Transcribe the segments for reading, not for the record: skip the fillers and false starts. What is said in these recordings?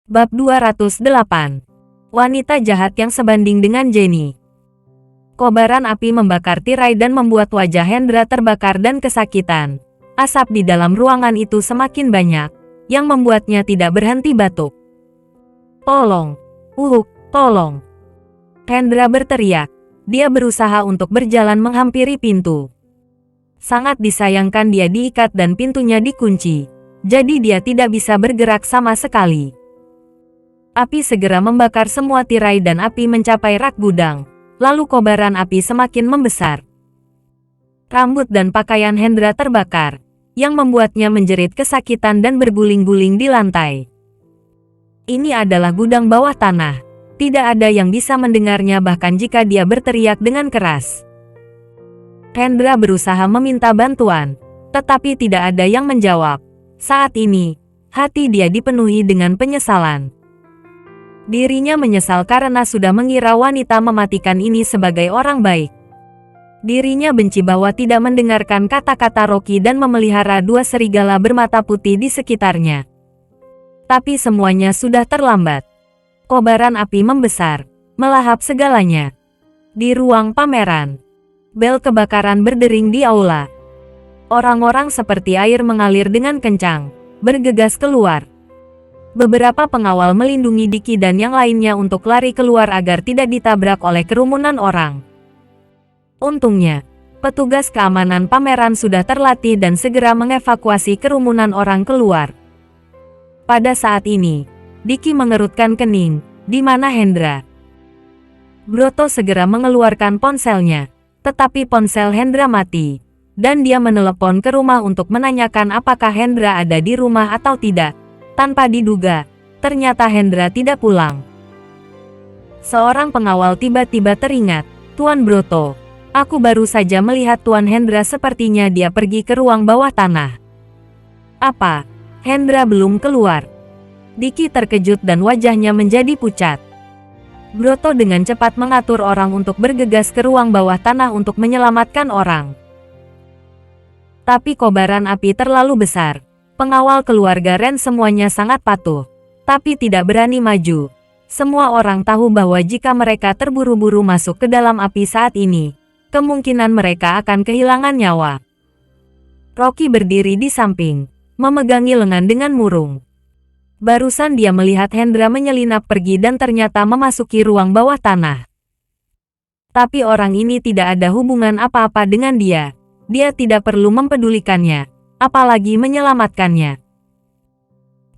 Bab 208. Wanita jahat yang sebanding dengan Jenny. Kobaran api membakar tirai dan membuat wajah Hendra terbakar dan kesakitan. Asap di dalam ruangan itu semakin banyak, yang membuatnya tidak berhenti batuk. "Tolong! Tolong!" Hendra berteriak. Dia berusaha untuk berjalan menghampiri pintu. Sangat disayangkan dia diikat dan pintunya dikunci, jadi dia tidak bisa bergerak sama sekali. Api segera membakar semua tirai dan api mencapai rak gudang. Lalu kobaran api semakin membesar. Rambut dan pakaian Hendra terbakar, yang membuatnya menjerit kesakitan dan berguling-guling di lantai. Ini adalah gudang bawah tanah. Tidak ada yang bisa mendengarnya bahkan jika dia berteriak dengan keras. Hendra berusaha meminta bantuan, tetapi tidak ada yang menjawab. Saat ini, hati dia dipenuhi dengan penyesalan. Dirinya menyesal karena sudah mengira wanita mematikan ini sebagai orang baik. Dirinya benci bahwa tidak mendengarkan kata-kata Rocky dan memelihara dua serigala bermata putih di sekitarnya. Tapi semuanya sudah terlambat. Kobaran api membesar, melahap segalanya. Di ruang pameran, bel kebakaran berdering di aula. Orang-orang seperti air mengalir dengan kencang, bergegas keluar. Beberapa pengawal melindungi Diki dan yang lainnya untuk lari keluar agar tidak ditabrak oleh kerumunan orang. Untungnya, petugas keamanan pameran sudah terlatih dan segera mengevakuasi kerumunan orang keluar. Pada saat ini, Diki mengerutkan kening. Di mana Hendra? Broto segera mengeluarkan ponselnya, tetapi ponsel Hendra mati, dan dia menelepon ke rumah untuk menanyakan apakah Hendra ada di rumah atau tidak. Tanpa diduga, ternyata Hendra tidak pulang. Seorang pengawal tiba-tiba teringat, "Tuan Broto, aku baru saja melihat Tuan Hendra, sepertinya dia pergi ke ruang bawah tanah." "Apa? Hendra belum keluar?" Diki terkejut dan wajahnya menjadi pucat. Broto dengan cepat mengatur orang untuk bergegas ke ruang bawah tanah untuk menyelamatkan orang. Tapi kobaran api terlalu besar. Pengawal keluarga Ren semuanya sangat patuh, tapi tidak berani maju. Semua orang tahu bahwa jika mereka terburu-buru masuk ke dalam api saat ini, kemungkinan mereka akan kehilangan nyawa. Rocky berdiri di samping, memegangi lengan dengan murung. Barusan dia melihat Hendra menyelinap pergi dan ternyata memasuki ruang bawah tanah. Tapi orang ini tidak ada hubungan apa-apa dengan dia. Dia tidak perlu mempedulikannya, apalagi menyelamatkannya.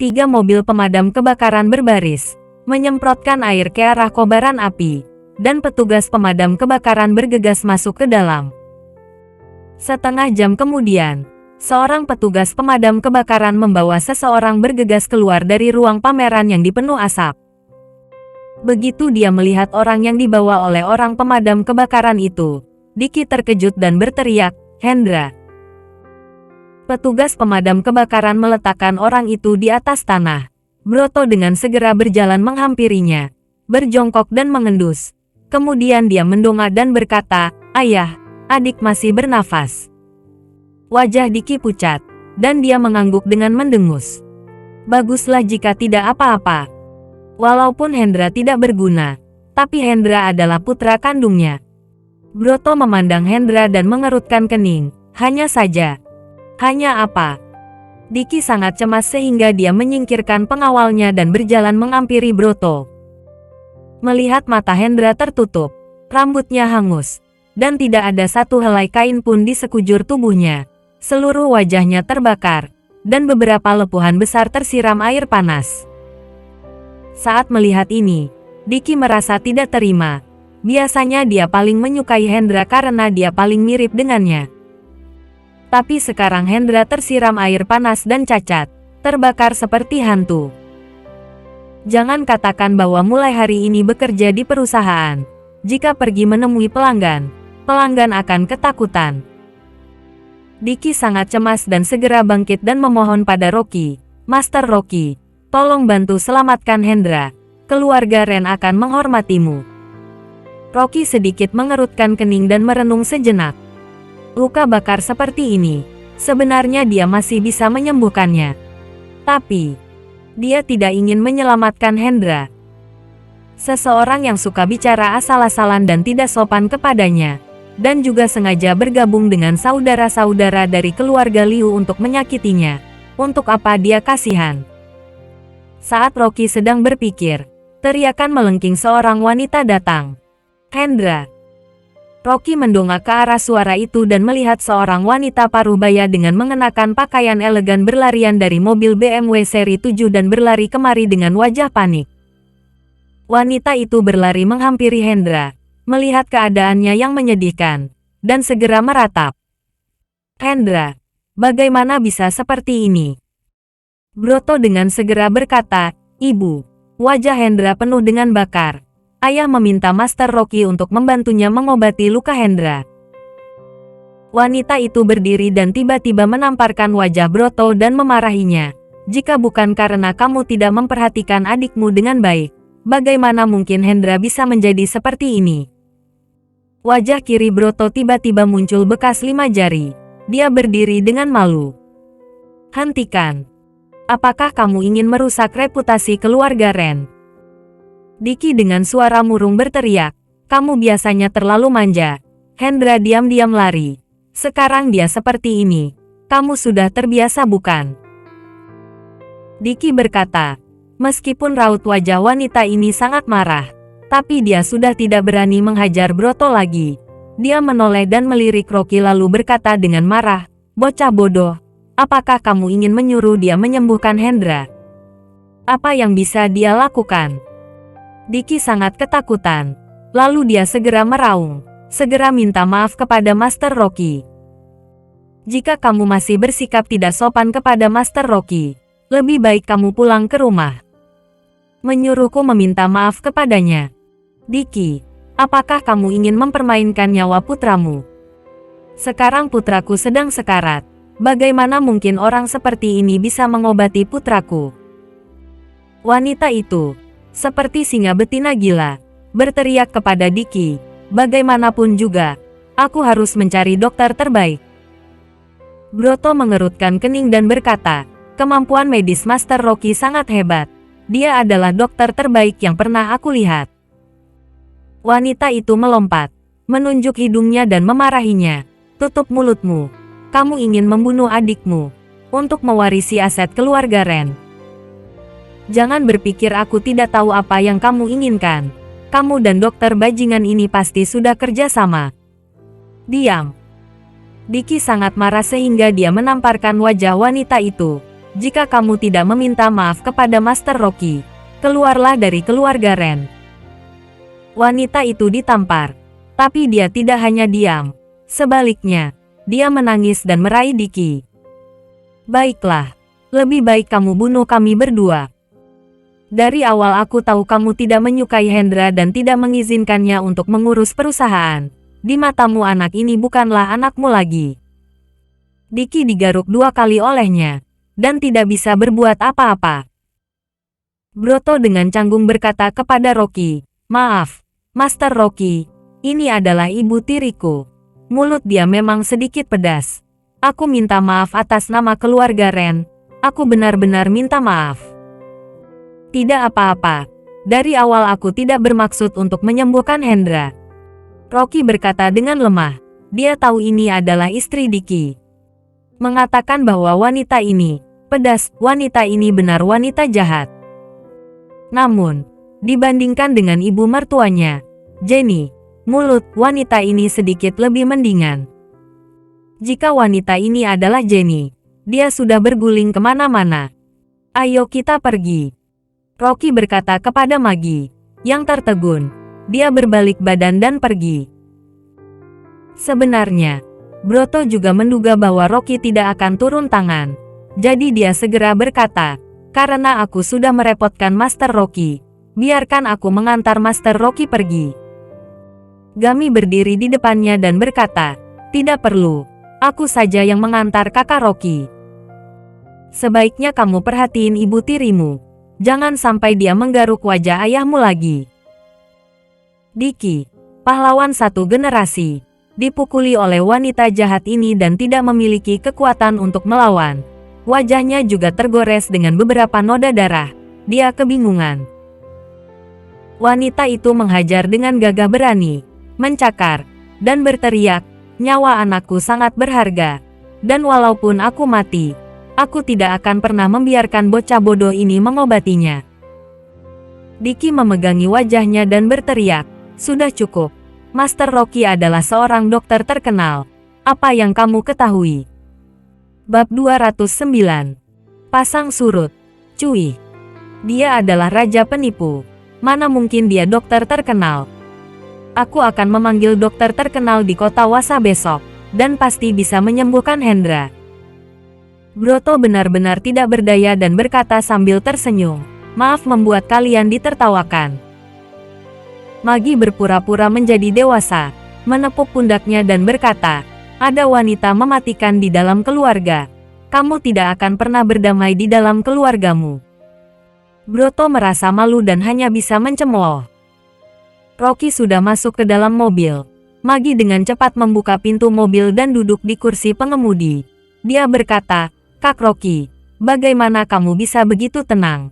3 mobil pemadam kebakaran berbaris, menyemprotkan air ke arah kobaran api, dan petugas pemadam kebakaran bergegas masuk ke dalam. Setengah jam kemudian, seorang petugas pemadam kebakaran membawa seseorang bergegas keluar dari ruang pameran yang dipenuhi asap. Begitu dia melihat orang yang dibawa oleh orang pemadam kebakaran itu, Diki terkejut dan berteriak, "Hendra!" Petugas pemadam kebakaran meletakkan orang itu di atas tanah. Broto dengan segera berjalan menghampirinya, berjongkok dan mengendus. Kemudian dia mendongak dan berkata, "Ayah, adik masih bernafas." Wajah Diki pucat, dan dia mengangguk dengan mendengus. Baguslah jika tidak apa-apa. Walaupun Hendra tidak berguna, tapi Hendra adalah putra kandungnya. Broto memandang Hendra dan mengerutkan kening. Hanya apa? Diki sangat cemas sehingga dia menyingkirkan pengawalnya dan berjalan menghampiri Broto. Melihat mata Hendra tertutup, rambutnya hangus, dan tidak ada satu helai kain pun di sekujur tubuhnya. Seluruh wajahnya terbakar, dan beberapa lepuhan besar tersiram air panas. Saat melihat ini, Diki merasa tidak terima. Biasanya dia paling menyukai Hendra karena dia paling mirip dengannya. Tapi sekarang Hendra tersiram air panas dan cacat, terbakar seperti hantu. Jangan katakan bahwa mulai hari ini bekerja di perusahaan. Jika pergi menemui pelanggan, pelanggan akan ketakutan. Diki sangat cemas dan segera bangkit dan memohon pada Rocky, "Master Rocky, tolong bantu selamatkan Hendra. Keluarga Ren akan menghormatimu." Rocky sedikit mengerutkan kening dan merenung sejenak. Luka bakar seperti ini, sebenarnya dia masih bisa menyembuhkannya. Tapi, Dia tidak ingin menyelamatkan Hendra. Seseorang yang suka bicara asal-asalan dan tidak sopan kepadanya, dan juga sengaja bergabung dengan saudara-saudara dari keluarga Liu untuk menyakitinya. Untuk apa dia kasihan? Saat Rocky sedang berpikir, teriakan melengking seorang wanita datang. Hendra. Rocky mendongak ke arah suara itu dan melihat seorang wanita parubaya dengan mengenakan pakaian elegan berlarian dari mobil BMW seri 7 dan berlari kemari dengan wajah panik. Wanita itu berlari menghampiri Hendra, melihat keadaannya yang menyedihkan, dan segera meratap. Hendra, bagaimana bisa seperti ini? Broto dengan segera berkata, Ibu. Wajah Hendra penuh dengan bakar. Ayah meminta Master Rocky untuk membantunya mengobati luka Hendra. Wanita itu berdiri dan tiba-tiba menamparkan wajah Broto dan memarahinya. Jika bukan karena kamu tidak memperhatikan adikmu dengan baik, bagaimana mungkin Hendra bisa menjadi seperti ini? Wajah kiri Broto tiba-tiba muncul bekas 5 jari. Dia berdiri dengan malu. Hentikan. Apakah kamu ingin merusak reputasi keluarga Ren? Diki dengan suara murung berteriak, kamu biasanya terlalu manja. Hendra diam-diam lari. Sekarang dia seperti ini. Kamu sudah terbiasa bukan? Diki berkata, meskipun raut wajah wanita ini sangat marah, tapi dia sudah tidak berani menghajar Broto lagi. Dia menoleh dan melirik Rocky lalu berkata dengan marah, bocah bodoh, apakah kamu ingin menyuruh dia menyembuhkan Hendra? Apa yang bisa dia lakukan? Diki sangat ketakutan. Lalu dia segera meraung, segera minta maaf kepada Master Rocky. Jika kamu masih bersikap tidak sopan kepada Master Rocky, lebih baik kamu pulang ke rumah. Menyuruhku meminta maaf kepadanya. Diki, apakah kamu ingin mempermainkan nyawa putramu? Sekarang putraku sedang sekarat. Bagaimana mungkin orang seperti ini bisa mengobati putraku? Wanita itu, seperti singa betina gila, berteriak kepada Diki, bagaimanapun juga, aku harus mencari dokter terbaik. Broto mengerutkan kening dan berkata, kemampuan medis Master Rocky sangat hebat. Dia adalah dokter terbaik yang pernah aku lihat. Wanita itu melompat, menunjuk hidungnya dan memarahinya. Tutup mulutmu. Kamu ingin membunuh adikmu untuk mewarisi aset keluarga Ren. Jangan berpikir aku tidak tahu apa yang kamu inginkan. Kamu dan dokter bajingan ini pasti sudah kerja sama. Diam. Diki sangat marah sehingga dia menamparkan wajah wanita itu. Jika kamu tidak meminta maaf kepada Master Rocky, keluarlah dari keluarga Ren. Wanita itu ditampar. Tapi dia tidak hanya diam. Sebaliknya, dia menangis dan meraih Diki. Baiklah, lebih baik kamu bunuh kami berdua. Dari awal aku tahu kamu tidak menyukai Hendra dan tidak mengizinkannya untuk mengurus perusahaan. Di matamu anak ini bukanlah anakmu lagi. Diki digaruk 2 kali olehnya, dan tidak bisa berbuat apa-apa. Broto dengan canggung berkata kepada Rocky, maaf, Master Rocky, ini adalah ibu tiriku. Mulut dia memang sedikit pedas. Aku minta maaf atas nama keluarga Ren. Aku benar-benar minta maaf. Tidak apa-apa. Dari awal aku tidak bermaksud untuk menyembuhkan Hendra. Rocky berkata dengan lemah. Dia tahu ini adalah istri Diki. Mengatakan bahwa wanita ini, pedas, wanita ini benar wanita jahat. Namun, dibandingkan dengan ibu mertuanya, Jenny, mulut wanita ini sedikit lebih mendingan. Jika wanita ini adalah Jenny, dia sudah berguling kemana-mana. Ayo kita pergi. Rocky berkata kepada Magi, yang tertegun. Dia berbalik badan dan pergi. Sebenarnya, Broto juga menduga bahwa Rocky tidak akan turun tangan. Jadi dia segera berkata, karena aku sudah merepotkan Master Rocky, biarkan aku mengantar Master Rocky pergi. Gami berdiri di depannya dan berkata, tidak perlu, aku saja yang mengantar kakak Rocky. Sebaiknya kamu perhatiin ibu tirimu. Jangan sampai dia menggaruk wajah ayahmu lagi. Diki, pahlawan satu generasi, dipukuli oleh wanita jahat ini dan tidak memiliki kekuatan untuk melawan. Wajahnya juga tergores dengan beberapa noda darah. Dia kebingungan. Wanita itu menghajar dengan gagah berani, mencakar, dan berteriak, "Nyawa anakku sangat berharga. Dan walaupun aku mati, aku tidak akan pernah membiarkan bocah bodoh ini mengobatinya." Diki memegangi wajahnya dan berteriak, "Sudah cukup. Master Rocky adalah seorang dokter terkenal. Apa yang kamu ketahui?" Bab 209. Pasang surut. Cuy. Dia adalah raja penipu. Mana mungkin dia dokter terkenal? Aku akan memanggil dokter terkenal di kota Wasa besok, dan pasti bisa menyembuhkan Hendra. Broto benar-benar tidak berdaya dan berkata sambil tersenyum, "Maaf membuat kalian ditertawakan." Magi berpura-pura menjadi dewasa, menepuk pundaknya dan berkata, "Ada wanita mematikan di dalam keluarga. Kamu tidak akan pernah berdamai di dalam keluargamu." Broto merasa malu dan hanya bisa mencemooh. Rocky sudah masuk ke dalam mobil. Magi dengan cepat membuka pintu mobil dan duduk di kursi pengemudi. Dia berkata, "Kak Rocky, bagaimana kamu bisa begitu tenang?"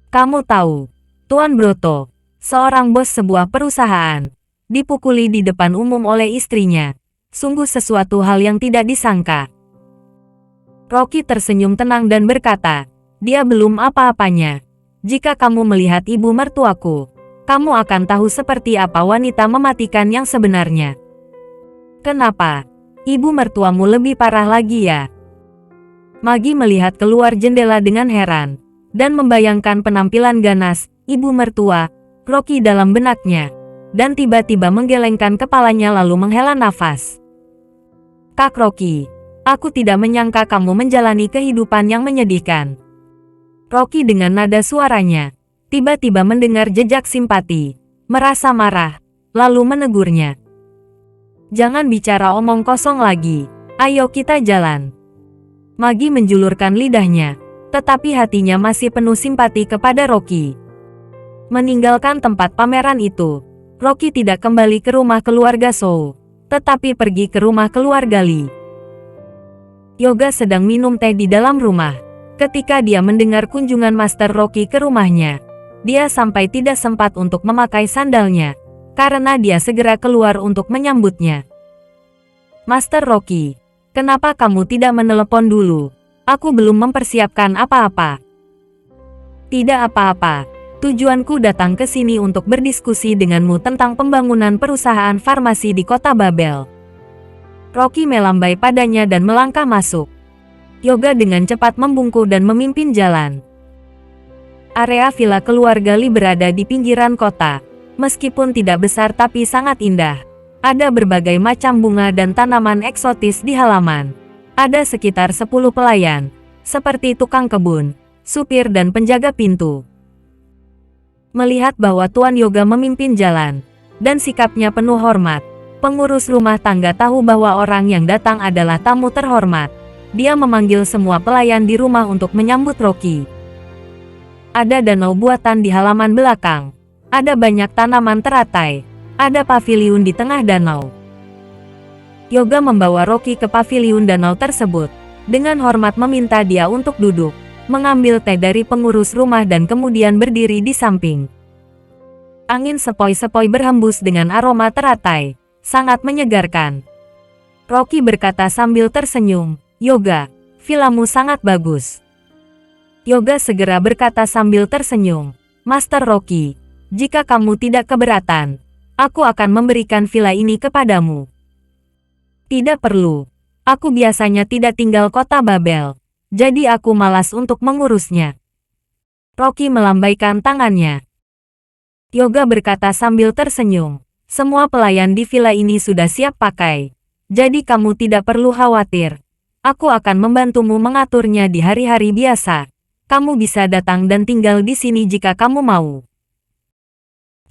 "Kamu tahu, Tuan Broto, seorang bos sebuah perusahaan, dipukuli di depan umum oleh istrinya. Sungguh sesuatu hal yang tidak disangka." Rocky tersenyum tenang dan berkata, "Dia belum apa-apanya. Jika kamu melihat ibu mertuaku, kamu akan tahu seperti apa wanita mematikan yang sebenarnya." "Kenapa? Ibu mertuamu lebih parah lagi ya?" Magi melihat keluar jendela dengan heran, dan membayangkan penampilan ganas ibu mertua Rocky dalam benaknya, dan tiba-tiba menggelengkan kepalanya lalu menghela nafas. "Kak Rocky, aku tidak menyangka kamu menjalani kehidupan yang menyedihkan." Rocky dengan nada suaranya, tiba-tiba mendengar jejak simpati, merasa marah, lalu menegurnya. "Jangan bicara omong kosong lagi, ayo kita jalan." Magi menjulurkan lidahnya, tetapi hatinya masih penuh simpati kepada Rocky. Meninggalkan tempat pameran itu, Rocky tidak kembali ke rumah keluarga Sou, tetapi pergi ke rumah keluarga Lee. Yoga sedang minum teh di dalam rumah. Ketika dia mendengar kunjungan Master Rocky ke rumahnya, dia sampai tidak sempat untuk memakai sandalnya, karena dia segera keluar untuk menyambutnya. "Master Rocky, kenapa kamu tidak menelepon dulu? Aku belum mempersiapkan apa-apa." "Tidak apa-apa. Tujuanku datang ke sini untuk berdiskusi denganmu tentang pembangunan perusahaan farmasi di kota Babel." Rocky melambai padanya dan melangkah masuk. Yoga dengan cepat membungkuk dan memimpin jalan. Area villa keluarga Lee berada di pinggiran kota. Meskipun tidak besar tapi sangat indah. Ada berbagai macam bunga dan tanaman eksotis di halaman. Ada sekitar 10 pelayan, seperti tukang kebun, supir dan penjaga pintu. Melihat bahwa Tuan Yoga memimpin jalan, dan sikapnya penuh hormat, pengurus rumah tangga tahu bahwa orang yang datang adalah tamu terhormat. Dia memanggil semua pelayan di rumah untuk menyambut Rocky. Ada danau buatan di halaman belakang. Ada banyak tanaman teratai. Ada paviliun di tengah danau. Yoga membawa Rocky ke paviliun danau tersebut. Dengan hormat meminta dia untuk duduk, mengambil teh dari pengurus rumah dan kemudian berdiri di samping. Angin sepoi-sepoi berhembus dengan aroma teratai. Sangat menyegarkan. Rocky berkata sambil tersenyum, "Yoga, villamu sangat bagus." Yoga segera berkata sambil tersenyum, "Master Rocky, jika kamu tidak keberatan, aku akan memberikan villa ini kepadamu." "Tidak perlu. Aku biasanya tidak tinggal kota Babel, jadi aku malas untuk mengurusnya." Rocky melambaikan tangannya. Yoga berkata sambil tersenyum, "Semua pelayan di villa ini sudah siap pakai, jadi kamu tidak perlu khawatir. Aku akan membantumu mengaturnya di hari-hari biasa. Kamu bisa datang dan tinggal di sini jika kamu mau."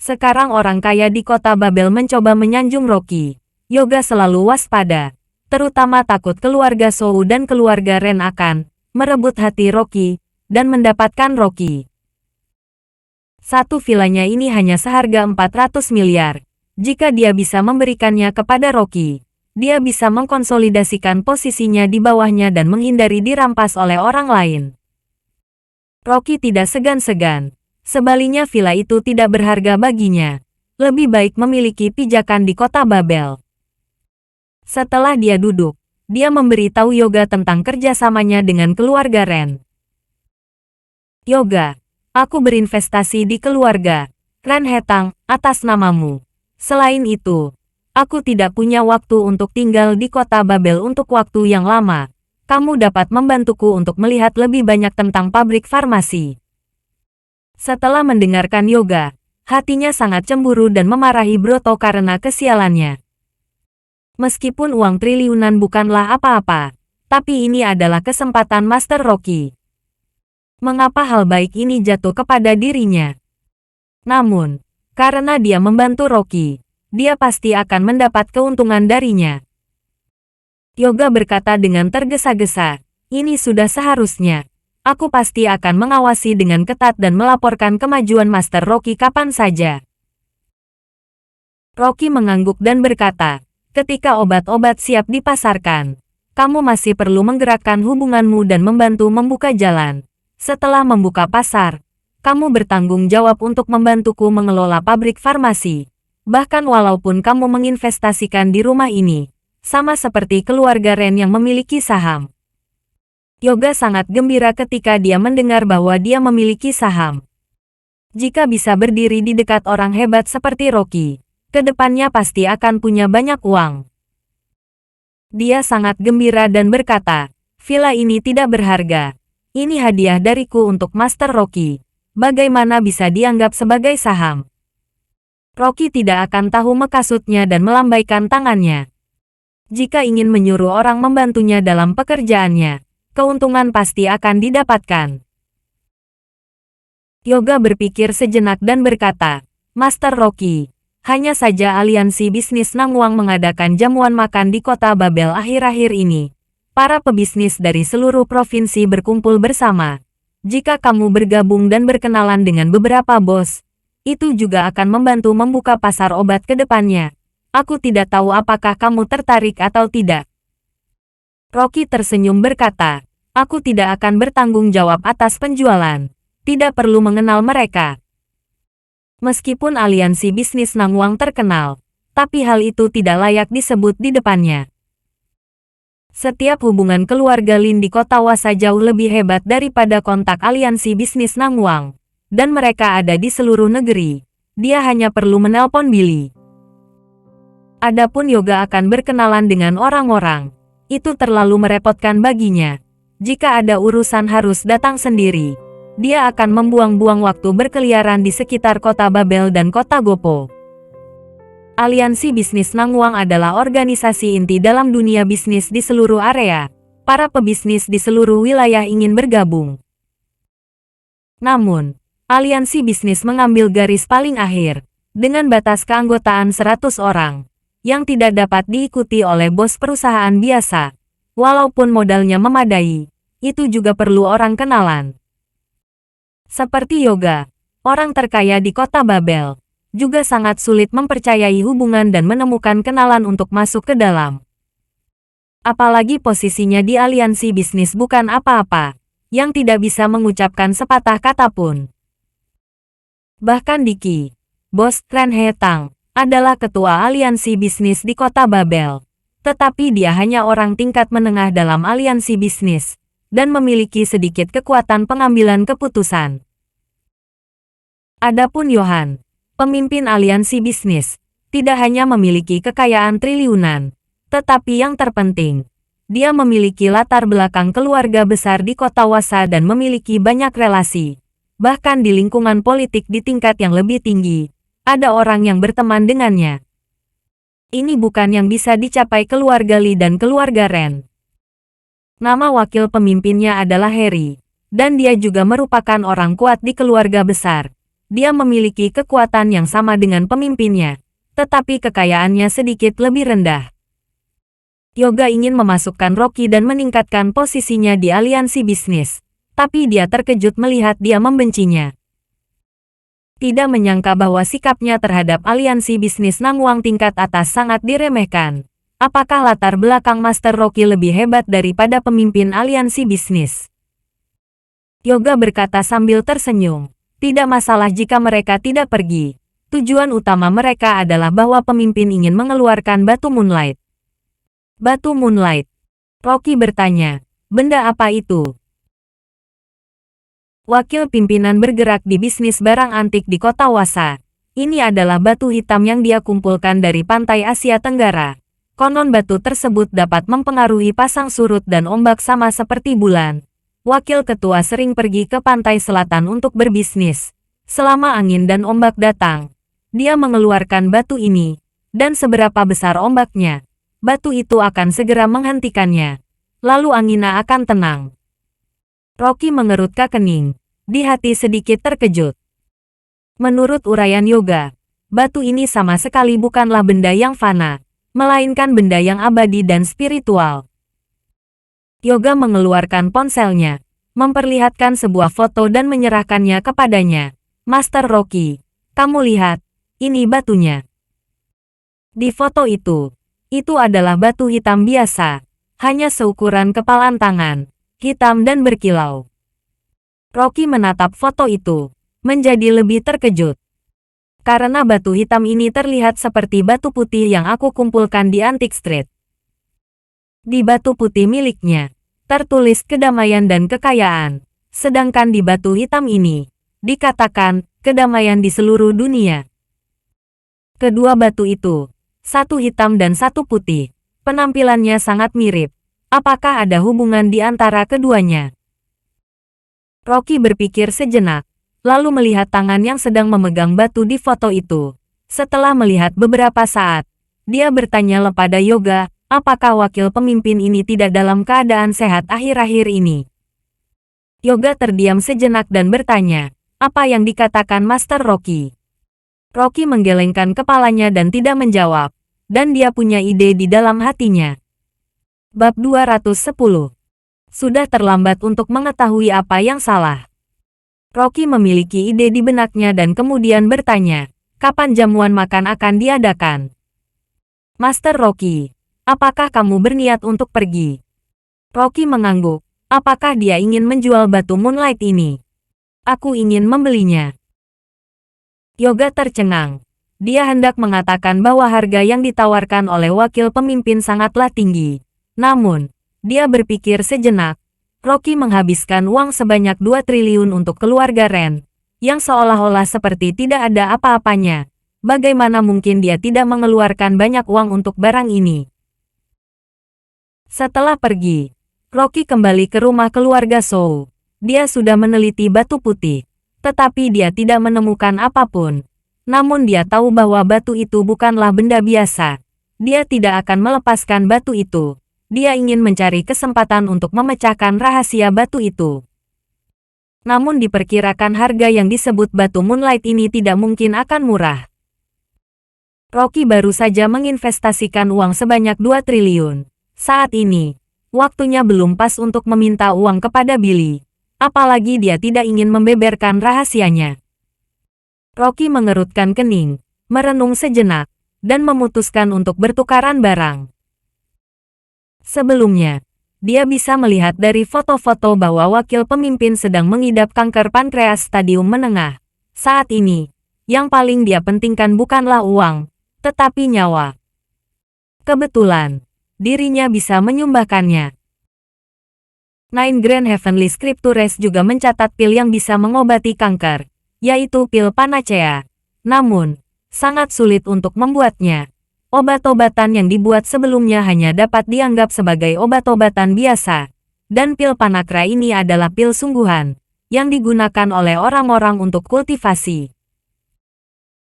Sekarang orang kaya di kota Babel mencoba menyanjung Rocky. Yoga selalu waspada, terutama takut keluarga Sou dan keluarga Ren akan merebut hati Rocky dan mendapatkan Rocky. Satu villanya ini hanya seharga 400 miliar. Jika dia bisa memberikannya kepada Rocky, dia bisa mengkonsolidasikan posisinya di bawahnya dan menghindari dirampas oleh orang lain. Rocky tidak segan-segan. Sebaliknya villa itu tidak berharga baginya. Lebih baik memiliki pijakan di kota Babel. Setelah dia duduk, dia memberitahu Yoga tentang kerjasamanya dengan keluarga Ren. Yoga, aku berinvestasi di keluarga Ren Hetang atas namamu. Selain itu, aku tidak punya waktu untuk tinggal di kota Babel untuk waktu yang lama. Kamu dapat membantuku untuk melihat lebih banyak tentang pabrik farmasi. Setelah mendengarkan Yoga, hatinya sangat cemburu dan memarahi Broto karena kesialannya. Meskipun uang triliunan bukanlah apa-apa, tapi ini adalah kesempatan Master Rocky. Mengapa hal baik ini jatuh kepada dirinya? Namun, karena dia membantu Rocky, dia pasti akan mendapat keuntungan darinya. Yoga berkata dengan tergesa-gesa, ini sudah seharusnya. Aku pasti akan mengawasi dengan ketat dan melaporkan kemajuan Master Rocky kapan saja. Rocky mengangguk dan berkata, ketika obat-obat siap dipasarkan, kamu masih perlu menggerakkan hubunganmu dan membantu membuka jalan. Setelah membuka pasar, kamu bertanggung jawab untuk membantuku mengelola pabrik farmasi. Bahkan walaupun kamu menginvestasikan di rumah ini, sama seperti keluarga Ren yang memiliki saham. Yoga sangat gembira ketika dia mendengar bahwa dia memiliki saham. Jika bisa berdiri di dekat orang hebat seperti Rocky, kedepannya pasti akan punya banyak uang. Dia sangat gembira dan berkata, villa ini tidak berharga. Ini hadiah dariku untuk Master Rocky. Bagaimana bisa dianggap sebagai saham? Rocky tidak akan tahu maksudnya dan melambaikan tangannya. Jika ingin menyuruh orang membantunya dalam pekerjaannya, keuntungan pasti akan didapatkan. Yoga berpikir sejenak dan berkata, Master Rocky, hanya saja aliansi bisnis Nangwang mengadakan jamuan makan di kota Babel akhir-akhir ini. Para pebisnis dari seluruh provinsi berkumpul bersama. Jika kamu bergabung dan berkenalan dengan beberapa bos, itu juga akan membantu membuka pasar obat ke depannya. Aku tidak tahu apakah kamu tertarik atau tidak. Rocky tersenyum berkata, aku tidak akan bertanggung jawab atas penjualan. Tidak perlu mengenal mereka. Meskipun aliansi bisnis Nangwang terkenal, tapi hal itu tidak layak disebut di depannya. Setiap hubungan keluarga Lin di kota Wasa jauh lebih hebat daripada kontak aliansi bisnis Nangwang. Dan mereka ada di seluruh negeri. Dia hanya perlu menelpon Billy. Adapun Yoga akan berkenalan dengan orang-orang. Itu terlalu merepotkan baginya. Jika ada urusan harus datang sendiri. Dia akan membuang-buang waktu berkeliaran di sekitar kota Babel dan kota Gopo. Aliansi bisnis Nangwang adalah organisasi inti dalam dunia bisnis di seluruh area. Para pebisnis di seluruh wilayah ingin bergabung. Namun, aliansi bisnis mengambil garis paling akhir, dengan batas keanggotaan 100 orang. Yang tidak dapat diikuti oleh bos perusahaan biasa. Walaupun modalnya memadai, itu juga perlu orang kenalan. Seperti Yoga, orang terkaya di kota Babel, juga sangat sulit mempercayai hubungan dan menemukan kenalan untuk masuk ke dalam. Apalagi posisinya di aliansi bisnis bukan apa-apa, yang tidak bisa mengucapkan sepatah kata pun. Bahkan Diki, bos Ren Hetang, adalah ketua aliansi bisnis di kota Babel. Tetapi dia hanya orang tingkat menengah dalam aliansi bisnis, dan memiliki sedikit kekuatan pengambilan keputusan. Adapun Johan, pemimpin aliansi bisnis, tidak hanya memiliki kekayaan triliunan, tetapi yang terpenting, dia memiliki latar belakang keluarga besar di kota Wasa dan memiliki banyak relasi. Bahkan di lingkungan politik di tingkat yang lebih tinggi, ada orang yang berteman dengannya. Ini bukan yang bisa dicapai keluarga Lee dan keluarga Ren. Nama wakil pemimpinnya adalah Harry, dan dia juga merupakan orang kuat di keluarga besar. Dia memiliki kekuatan yang sama dengan pemimpinnya, tetapi kekayaannya sedikit lebih rendah. Yoga ingin memasukkan Rocky dan meningkatkan posisinya di aliansi bisnis, tapi dia terkejut melihat dia membencinya. Tidak menyangka bahwa sikapnya terhadap aliansi bisnis Nangwang tingkat atas sangat diremehkan. apakah latar belakang Master Rocky lebih hebat daripada pemimpin aliansi bisnis? Yoga berkata sambil tersenyum. Tidak masalah jika mereka tidak pergi. Tujuan utama mereka adalah bahwa pemimpin ingin mengeluarkan batu Moonlight. Batu Moonlight? Rocky bertanya. Benda apa itu? Wakil pimpinan bergerak di bisnis barang antik di kota Wasa. Ini adalah batu hitam yang dia kumpulkan dari pantai Asia Tenggara. Konon batu tersebut dapat mempengaruhi pasang surut dan ombak sama seperti bulan. Wakil ketua sering pergi ke pantai selatan untuk berbisnis. Selama angin dan ombak datang, dia mengeluarkan batu ini. Dan seberapa besar ombaknya, batu itu akan segera menghentikannya. Lalu anginnya akan tenang. Rocky mengerutkan kening. Di hati sedikit terkejut. Menurut uraian Yoga, batu ini sama sekali bukanlah benda yang fana, melainkan benda yang abadi dan spiritual. Yoga mengeluarkan ponselnya, memperlihatkan sebuah foto dan menyerahkannya kepadanya. Master Rocky, kamu lihat, ini batunya. Di foto itu adalah batu hitam biasa, hanya seukuran kepalan tangan, hitam dan berkilau. Rocky menatap foto itu, menjadi lebih terkejut. Karena batu hitam ini terlihat seperti batu putih yang aku kumpulkan di Antique Street. Di batu putih miliknya, tertulis kedamaian dan kekayaan. Sedangkan di batu hitam ini, dikatakan kedamaian di seluruh dunia. Kedua batu itu, satu hitam dan satu putih, penampilannya sangat mirip. Apakah ada hubungan di antara keduanya? Rocky berpikir sejenak, lalu melihat tangan yang sedang memegang batu di foto itu. Setelah melihat beberapa saat, dia bertanya kepada Yoga, apakah wakil pemimpin ini tidak dalam keadaan sehat akhir-akhir ini? Yoga terdiam sejenak dan bertanya, apa yang dikatakan Master Rocky? Rocky menggelengkan kepalanya dan tidak menjawab, dan dia punya ide di dalam hatinya. Bab 210. Sudah terlambat untuk mengetahui apa yang salah. Rocky memiliki ide di benaknya dan kemudian bertanya, kapan jamuan makan akan diadakan? Master Rocky, apakah kamu berniat untuk pergi? Rocky mengangguk. Apakah dia ingin menjual batu Moonlight ini? Aku ingin membelinya. Yoga tercengang. Dia hendak mengatakan bahwa harga yang ditawarkan oleh wakil pemimpin sangatlah tinggi. Namun, dia berpikir sejenak. Rocky menghabiskan uang sebanyak 2 triliun untuk keluarga Ren, yang seolah-olah seperti tidak ada apa-apanya. Bagaimana mungkin dia tidak mengeluarkan banyak uang untuk barang ini? Setelah pergi, Rocky kembali ke rumah keluarga Zhou. Dia sudah meneliti batu putih, tetapi dia tidak menemukan apapun. Namun dia tahu bahwa batu itu bukanlah benda biasa. Dia tidak akan melepaskan batu itu. Dia ingin mencari kesempatan untuk memecahkan rahasia batu itu. Namun diperkirakan harga yang disebut batu Moonlight ini tidak mungkin akan murah. Rocky baru saja menginvestasikan uang sebanyak 2 triliun. Saat ini, waktunya belum pas untuk meminta uang kepada Billy. Apalagi dia tidak ingin membeberkan rahasianya. Rocky mengerutkan kening, merenung sejenak, dan memutuskan untuk bertukaran barang. Sebelumnya, dia bisa melihat dari foto-foto bahwa wakil pemimpin sedang mengidap kanker pankreas stadium menengah. Saat ini, yang paling dia pentingkan bukanlah uang, tetapi nyawa. Kebetulan, dirinya bisa menyumbahkannya. Nine Grand Heavenly Scriptures juga mencatat pil yang bisa mengobati kanker, yaitu pil Panacea. Namun, sangat sulit untuk membuatnya. Obat-obatan yang dibuat sebelumnya hanya dapat dianggap sebagai obat-obatan biasa. Dan pil Panacea ini adalah pil sungguhan, yang digunakan oleh orang-orang untuk kultivasi.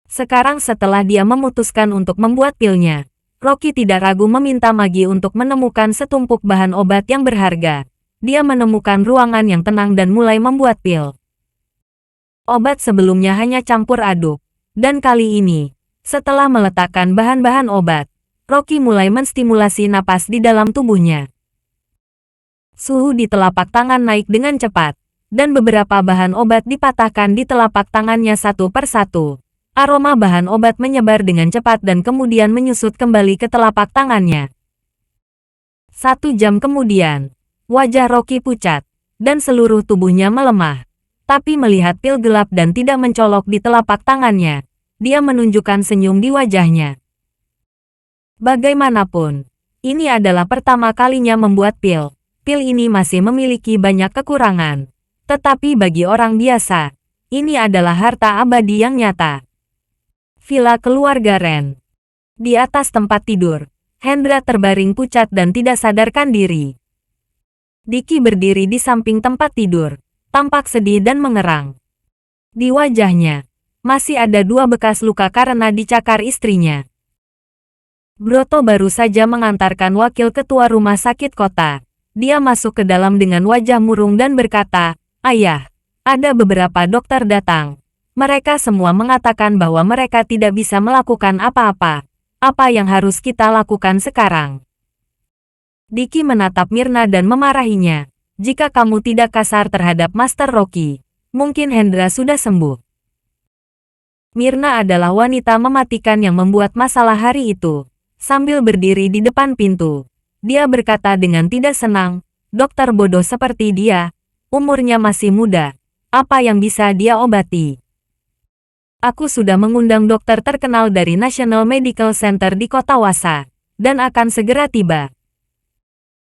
Sekarang setelah dia memutuskan untuk membuat pilnya, Rocky tidak ragu meminta Magi untuk menemukan setumpuk bahan obat yang berharga. Dia menemukan ruangan yang tenang dan mulai membuat pil. Obat sebelumnya hanya campur aduk. Dan kali ini, setelah meletakkan bahan-bahan obat, Rocky mulai menstimulasi napas di dalam tubuhnya. Suhu di telapak tangan naik dengan cepat, dan beberapa bahan obat dipatahkan di telapak tangannya satu persatu. Aroma bahan obat menyebar dengan cepat dan kemudian menyusut kembali ke telapak tangannya. 1 jam kemudian, wajah Rocky pucat, dan seluruh tubuhnya melemah. Tapi melihat pil gelap dan tidak mencolok di telapak tangannya, dia menunjukkan senyum di wajahnya. Bagaimanapun, ini adalah pertama kalinya membuat pil. Pil ini masih memiliki banyak kekurangan. Tetapi bagi orang biasa, ini adalah harta abadi yang nyata. Villa keluarga Ren. Di atas tempat tidur, Hendra terbaring pucat dan tidak sadarkan diri. Diki berdiri di samping tempat tidur, tampak sedih dan mengerang. Di wajahnya, masih ada 2 bekas luka karena dicakar istrinya. Broto baru saja mengantarkan wakil ketua rumah sakit kota. Dia masuk ke dalam dengan wajah murung dan berkata, "Ayah, ada beberapa dokter datang. Mereka semua mengatakan bahwa mereka tidak bisa melakukan apa-apa. Apa yang harus kita lakukan sekarang?" Diki menatap Mirna dan memarahinya. "Jika kamu tidak kasar terhadap Master Rocky, mungkin Hendra sudah sembuh." Mirna adalah wanita mematikan yang membuat masalah hari itu. Sambil berdiri di depan pintu, dia berkata dengan tidak senang, "Dokter bodoh seperti dia, umurnya masih muda. Apa yang bisa dia obati? Aku sudah mengundang dokter terkenal dari National Medical Center di kota Wasa, dan akan segera tiba."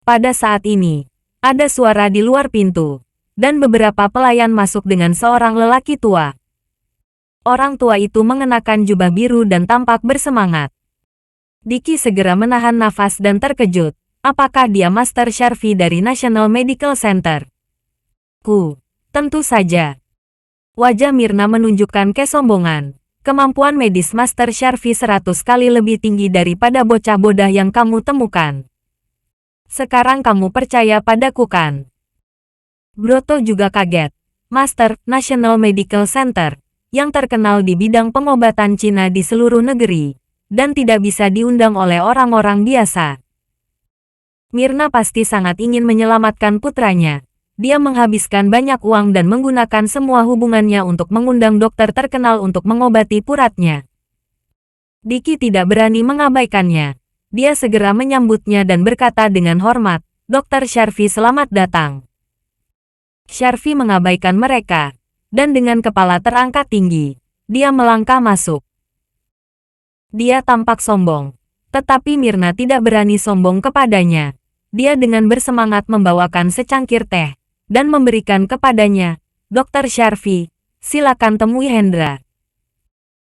Pada saat ini, ada suara di luar pintu, dan beberapa pelayan masuk dengan seorang lelaki tua. Orang tua itu mengenakan jubah biru dan tampak bersemangat. Diki segera menahan nafas dan terkejut. Apakah dia Master Sharfi dari National Medical Center? Tentu saja. Wajah Mirna menunjukkan kesombongan. Kemampuan medis Master Sharfi 100 kali lebih tinggi daripada bocah bodoh yang kamu temukan. Sekarang kamu percaya padaku kan? Broto juga kaget. Master National Medical Center, yang terkenal di bidang pengobatan Cina di seluruh negeri, dan tidak bisa diundang oleh orang-orang biasa. Mirna pasti sangat ingin menyelamatkan putranya. Dia menghabiskan banyak uang dan menggunakan semua hubungannya untuk mengundang dokter terkenal untuk mengobati puratnya. Diki tidak berani mengabaikannya. Dia segera menyambutnya dan berkata dengan hormat, "Dokter Sharfi, selamat datang." Sharfi mengabaikan mereka, dan dengan kepala terangkat tinggi, dia melangkah masuk. Dia tampak sombong, tetapi Mirna tidak berani sombong kepadanya. Dia dengan bersemangat membawakan secangkir teh, dan memberikan kepadanya, "Dokter Sharfi, silakan temui Hendra."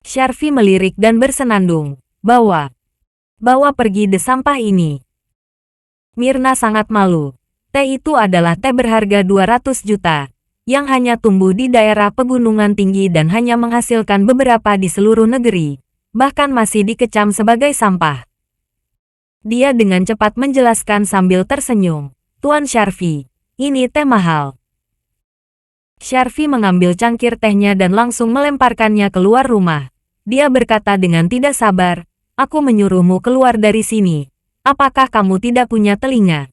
Sharfi melirik dan bersenandung, Bawa pergi de sampah ini." Mirna sangat malu. Teh itu adalah teh berharga 200 juta, yang hanya tumbuh di daerah pegunungan tinggi dan hanya menghasilkan beberapa di seluruh negeri. Bahkan masih dikecam sebagai sampah. Dia dengan cepat menjelaskan sambil tersenyum, "Tuan Sharfi, ini teh mahal." Sharfi mengambil cangkir tehnya dan langsung melemparkannya keluar rumah. Dia berkata dengan tidak sabar, "Aku menyuruhmu keluar dari sini. Apakah kamu tidak punya telinga?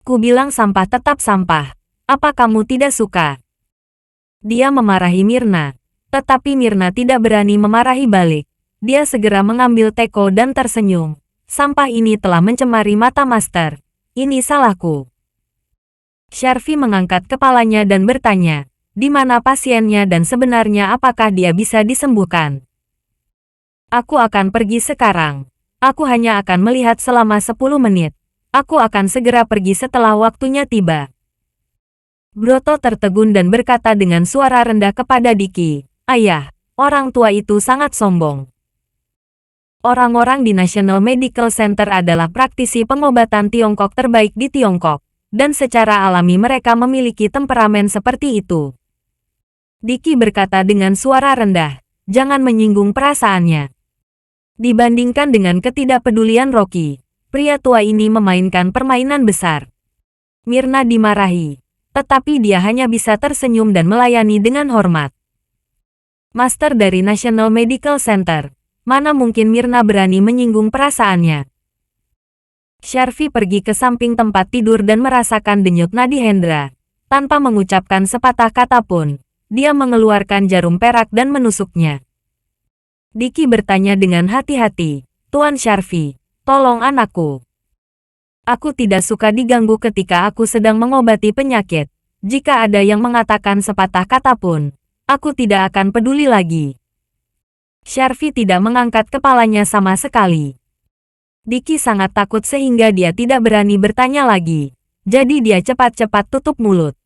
Ku bilang sampah tetap sampah. Apa kamu tidak suka?" Dia memarahi Mirna, tetapi Mirna tidak berani memarahi balik. Dia segera mengambil teko dan tersenyum. "Sampah ini telah mencemari mata Master. Ini salahku." Sharfi mengangkat kepalanya dan bertanya, "Di mana pasiennya dan sebenarnya apakah dia bisa disembuhkan?" "Aku akan pergi sekarang. Aku hanya akan melihat selama 10 menit. Aku akan segera pergi setelah waktunya tiba." Broto tertegun dan berkata dengan suara rendah kepada Diki, "Ayah, orang tua itu sangat sombong. Orang-orang di National Medical Center adalah praktisi pengobatan Tiongkok terbaik di Tiongkok, dan secara alami mereka memiliki temperamen seperti itu." Diki berkata dengan suara rendah, "Jangan menyinggung perasaannya." Dibandingkan dengan ketidakpedulian Rocky, pria tua ini memainkan permainan besar. Mirna dimarahi, tetapi dia hanya bisa tersenyum dan melayani dengan hormat. Master dari National Medical Center, mana mungkin Mirna berani menyinggung perasaannya. Sharfi pergi ke samping tempat tidur dan merasakan denyut nadi Hendra. Tanpa mengucapkan sepatah kata pun, dia mengeluarkan jarum perak dan menusuknya. Diki bertanya dengan hati-hati, "Tuan Sharfi, tolong anakku. Aku tidak suka diganggu ketika aku sedang mengobati penyakit. Jika ada yang mengatakan sepatah kata pun, aku tidak akan peduli lagi. Sharfi tidak mengangkat kepalanya sama sekali. Diki sangat takut sehingga dia tidak berani bertanya lagi. Jadi dia cepat-cepat tutup mulut.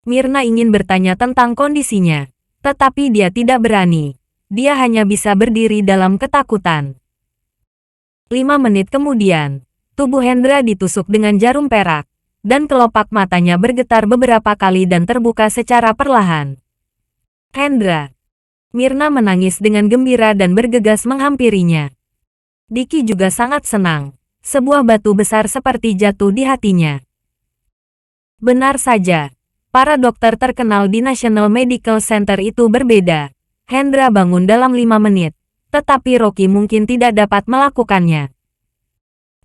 Myrna ingin bertanya tentang kondisinya, tetapi dia tidak berani. Dia hanya bisa berdiri dalam ketakutan. 5 menit kemudian, tubuh Hendra ditusuk dengan jarum perak, dan kelopak matanya bergetar beberapa kali dan terbuka secara perlahan. Hendra. Myrna menangis dengan gembira dan bergegas menghampirinya. Diki juga sangat senang. Sebuah batu besar seperti jatuh di hatinya. Benar saja. Para dokter terkenal di National Medical Center itu berbeda. Hendra bangun dalam 5 menit, tetapi Rocky mungkin tidak dapat melakukannya.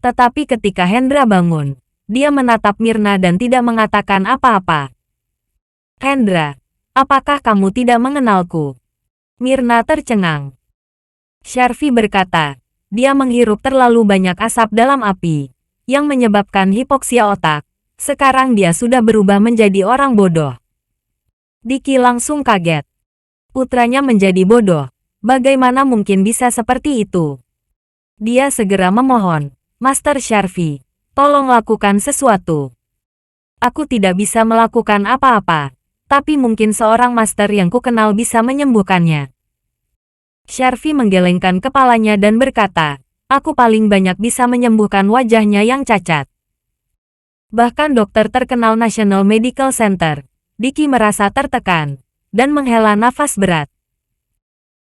Tetapi ketika Hendra bangun, dia menatap Myrna dan tidak mengatakan apa-apa. Hendra, apakah kamu tidak mengenalku? Myrna tercengang. Sharfi berkata, dia menghirup terlalu banyak asap dalam api, yang menyebabkan hipoksia otak. Sekarang dia sudah berubah menjadi orang bodoh. Diki langsung kaget. Putranya menjadi bodoh. Bagaimana mungkin bisa seperti itu? Dia segera memohon, Master Sharfi, tolong lakukan sesuatu. Aku tidak bisa melakukan apa-apa, tapi mungkin seorang master yang kukenal bisa menyembuhkannya. Sharfi menggelengkan kepalanya dan berkata, aku paling banyak bisa menyembuhkan wajahnya yang cacat. Bahkan dokter terkenal National Medical Center, Diki merasa tertekan, dan menghela nafas berat.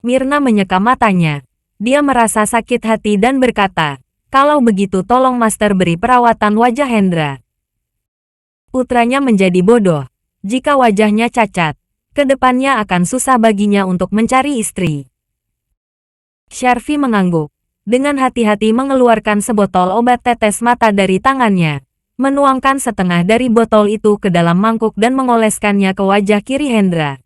Myrna menyeka matanya. Dia merasa sakit hati dan berkata, kalau begitu tolong master beri perawatan wajah Hendra. Putranya menjadi bodoh. Jika wajahnya cacat, kedepannya akan susah baginya untuk mencari istri. Sharfi mengangguk. Dengan hati-hati mengeluarkan sebotol obat tetes mata dari tangannya. Menuangkan setengah dari botol itu ke dalam mangkuk dan mengoleskannya ke wajah kiri Hendra.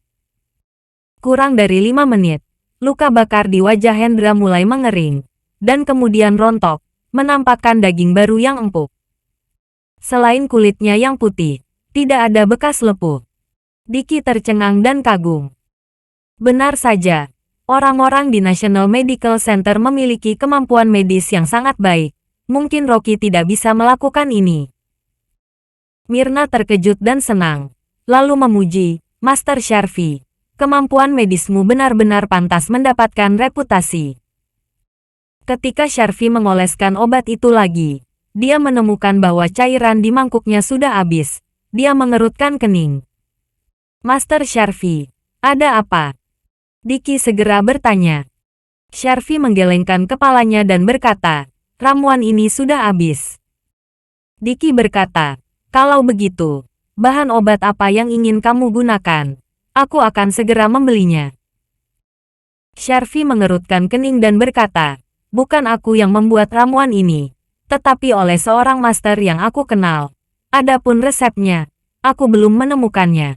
Kurang dari 5 menit, luka bakar di wajah Hendra mulai mengering, dan kemudian rontok, menampakkan daging baru yang empuk. Selain kulitnya yang putih, tidak ada bekas lepuh. Diki tercengang dan kagum. Benar saja, orang-orang di National Medical Center memiliki kemampuan medis yang sangat baik. Mungkin Rocky tidak bisa melakukan ini. Myrna terkejut dan senang, lalu memuji, Master Sharfi, kemampuan medismu benar-benar pantas mendapatkan reputasi. Ketika Sharfi mengoleskan obat itu lagi, dia menemukan bahwa cairan di mangkuknya sudah habis. Dia mengerutkan kening. Master Sharfi, ada apa? Diki segera bertanya. Sharfi menggelengkan kepalanya dan berkata, ramuan ini sudah habis. Diki berkata, kalau begitu, bahan obat apa yang ingin kamu gunakan? Aku akan segera membelinya. Sharfi mengerutkan kening dan berkata, bukan aku yang membuat ramuan ini, tetapi oleh seorang master yang aku kenal. Adapun resepnya, aku belum menemukannya.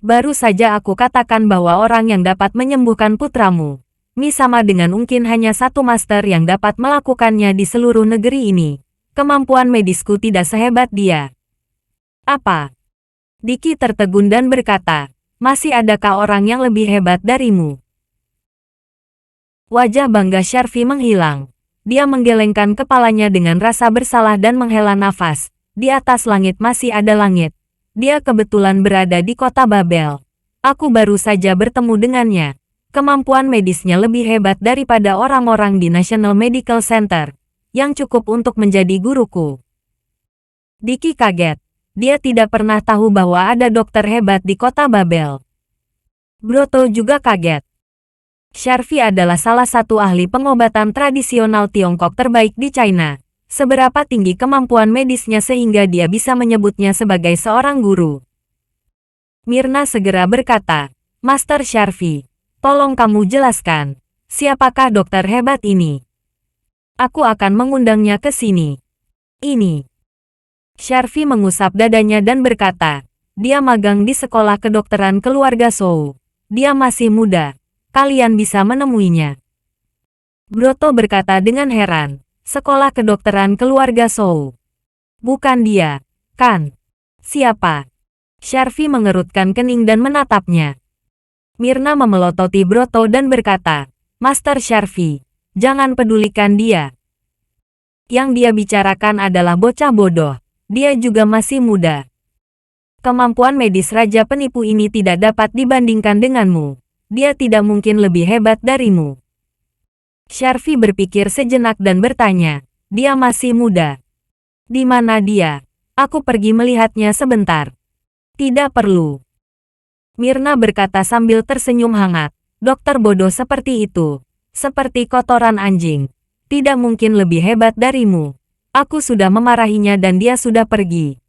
Baru saja aku katakan bahwa orang yang dapat menyembuhkan putramu, sama dengan mungkin hanya satu master yang dapat melakukannya di seluruh negeri ini. Kemampuan medisku tidak sehebat dia. Apa? Diki tertegun dan berkata, masih adakah orang yang lebih hebat darimu? Wajah bangga Sharfi menghilang. Dia menggelengkan kepalanya dengan rasa bersalah dan menghela nafas. Di atas langit masih ada langit. Dia kebetulan berada di kota Babel. Aku baru saja bertemu dengannya. Kemampuan medisnya lebih hebat daripada orang-orang di National Medical Center, yang cukup untuk menjadi guruku. Diki kaget. Dia tidak pernah tahu bahwa ada dokter hebat di kota Babel. Broto juga kaget. Sharfi adalah salah satu ahli pengobatan tradisional Tiongkok terbaik di China. Seberapa tinggi kemampuan medisnya sehingga dia bisa menyebutnya sebagai seorang guru? Myrna segera berkata, Master Sharfi, tolong kamu jelaskan, siapakah dokter hebat ini? Aku akan mengundangnya ke sini. Ini. Sharfi mengusap dadanya dan berkata, dia magang di sekolah kedokteran keluarga Zhou. Dia masih muda. Kalian bisa menemuinya. Broto berkata dengan heran. Sekolah Kedokteran Keluarga Zhou. Bukan dia, kan? Siapa? Sharfi mengerutkan kening dan menatapnya. Mirna memelototi Broto dan berkata, Master Sharfi, jangan pedulikan dia. Yang dia bicarakan adalah bocah bodoh. Dia juga masih muda. Kemampuan medis Raja Penipu ini tidak dapat dibandingkan denganmu. Dia tidak mungkin lebih hebat darimu. Sharfi berpikir sejenak dan bertanya, dia masih muda. Di mana dia? Aku pergi melihatnya sebentar. Tidak perlu. Mirna berkata sambil tersenyum hangat. Dokter bodoh seperti itu. Seperti kotoran anjing. Tidak mungkin lebih hebat darimu. Aku sudah memarahinya dan dia sudah pergi.